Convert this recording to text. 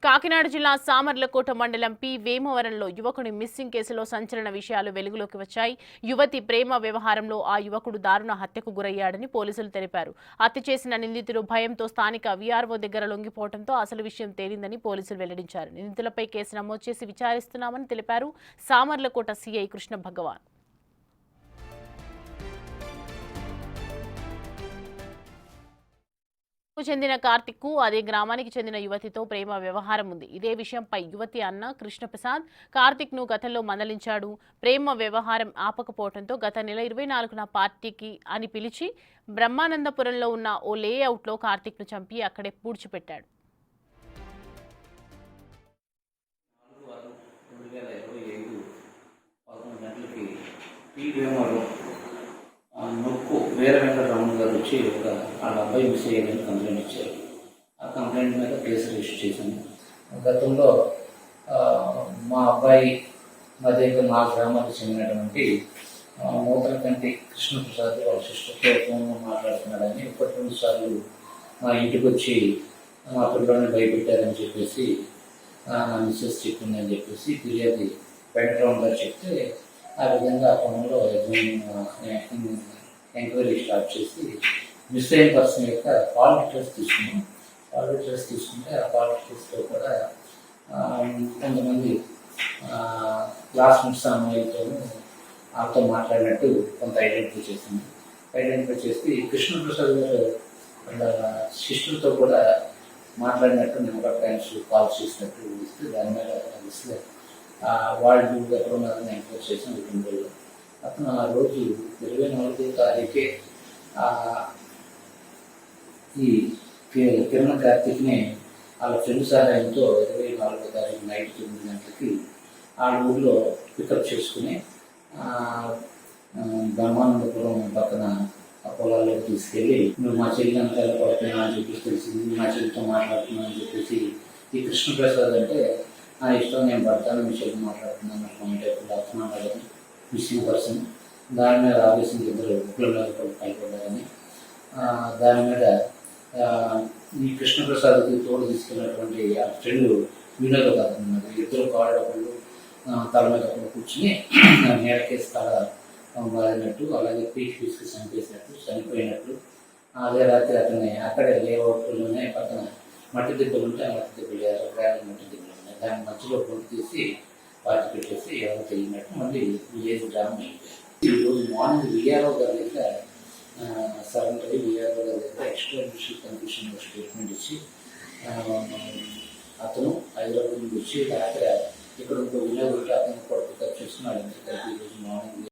కాకినాడ జిల్లా సామర్లకోట మండలం పి వేమవరంలో యువకుని మిస్సింగ్ కేసులో సంచలన విషయాలు వెలుగులోకి వచ్చాయి. యువతి ప్రేమ వ్యవహారంలో ఆ యువకుడు దారుణ హత్యకు గురయ్యాడని పోలీసులు తెలిపారు. హత్య చేసిన నిందితుడు భయంతో స్థానిక వీఆర్ఓ దగ్గర లొంగిపోవడంతో అసలు విషయం తేలిందని పోలీసులు వెల్లడించారు. నిందితులపై కేసు నమోదు చేసి విచారిస్తున్నామని తెలిపారు సామర్లకోట సీఐ కృష్ణ భగవాన్. చెందిన కార్తిక్ కు అదే గ్రామానికి చెందిన యువతితో ప్రేమ వ్యవహారం ఉంది. ఇదే విషయంపై యువతి అన్న కృష్ణప్రసాద్ కార్తిక్ ను గతంలో మందలించాడు. ప్రేమ వ్యవహారం ఆపకపోవడంతో గత నెల 24న పార్టీకి అని పిలిచి బ్రహ్మానందపురంలో ఉన్న ఓ లేఅవుట్ లో కార్తిక్ ను చంపి అక్కడే పూడ్చిపెట్టాడు. నొక్కు వీర వెంకటరమణ గారు వచ్చి వాళ్ళ అబ్బాయి మిస్ అయ్యారని కంప్లైంట్ ఇచ్చారు. ఆ కంప్లైంట్ మీద కేసు రిజిస్టర్ చేశాను. గతంలో మా అబ్బాయి అదేవిధంగా మా గ్రామానికి చెందినటువంటి నూతన కంటి కృష్ణప్రసాద్ వాళ్ళ సిస్టర్తో ఫోన్లో మాట్లాడుతున్నాడని 1-2 సార్లు మా ఇంటికి వచ్చి మా పిల్లల్ని భయపెట్టారని చెప్పేసి నా మిస్సెస్ చెప్పిందని చెప్పేసి ఫిర్యాదు వెంకటరమణ గారు చెప్తే ఆ విధంగా ఆ ఫోన్లో ఎంక్వైరీ స్టార్ట్ చేసి మిస్ అయిన పర్సన్ యొక్క కాల్ డీటెయిల్స్ తీసుకున్నాం. కాల్ డీటెయిల్స్ తీసుకుంటే ఆ కాల్ డీటెయిల్స్లో కూడా కొంతమంది క్లాస్మేట్స్ అమ్మాయిలతో వాళ్ళతో మాట్లాడినట్టు కొంత ఐడెంటిఫై చేసింది. ఐడెంటిఫై చేసి కృష్ణప్రసాద్ గారు వాళ్ళ సిస్టర్తో కూడా మాట్లాడినట్టు నెంబర్ టైమ్స్ కాల్ చేసినట్టు ఇస్తే దాని మీద ఇస్తే వాళ్ళు ఎక్కడ ఉన్నారని ఎంక్వైరీ చేసిన విధంగా అతను ఆ రోజు 24వ తారీఖే ఈ కిరణ్ కార్తిక్ని వాళ్ళ ఫ్రెండ్ సహాయంతో 24వ తారీఖు నైట్ 9 గంటలకి ఆ ఊళ్ళో పికప్ చేసుకుని బ్రహ్మానందపురం పక్కన ఆ పొలాల్లోకి తీసుకెళ్ళి నువ్వు మా చెల్లి అంతా పడుతున్నా అని చెప్పేసి తెలిసింది, మా చెల్లితో మాట్లాడుతున్నా అని చెప్పేసి ఈ కృష్ణప్రసాద్ అంటే నా ఇష్టం నేను పడతాను మీ చెల్లి మాట్లాడుతున్నాను అటువంటి టైపులో అర్థం మిస్సింగ్ పర్సన్ దాని మీద ఆవేశం ఇద్దరు పైపడ్డారని దాని మీద ఈ కృష్ణప్రసాద్కి తోడు తీసుకెళ్ళినటువంటి ఆ ఫ్రెండ్ వినోద్ కాకున్నారు. ఇద్దరు కాళ్ళప్పుడు తల మీద కూర్చుని నేలకేసి తల బాధినట్టు అలాగే పీస్కి చనిపోయినట్టు అదే రాత్రి అతన్ని అక్కడే లేఅవుట్లోనే పక్కన మట్టి దిబ్బలు ఉంటే ఆ మట్టి దిబ్బలు ప్రయాణం మట్టి దిబ్బలు ఉన్నాయి. దాని మధ్యలో పొడి తీసి పాతి పెట్టేసి ఎవరు తెలియనట్టు మళ్ళీ విలేజ్ గ్రామం అయిపోయారు. ఈరోజు మార్నింగ్ విఆర్ఓ గారి దగ్గర సరెండర్ అయ్యి విఆర్ఓ గారి దగ్గర ఎక్స్ట్రా జ్యుడిషియల్ కన్ఫ్యూషన్ స్టేట్మెంట్ ఇచ్చి అతను హైదరాబాద్ నుంచి వచ్చి రాత్రి ఇక్కడ ఇంకో విలేజ్ ఉంటే అతను కూడా పికప్ చేసుకుని వాళ్ళ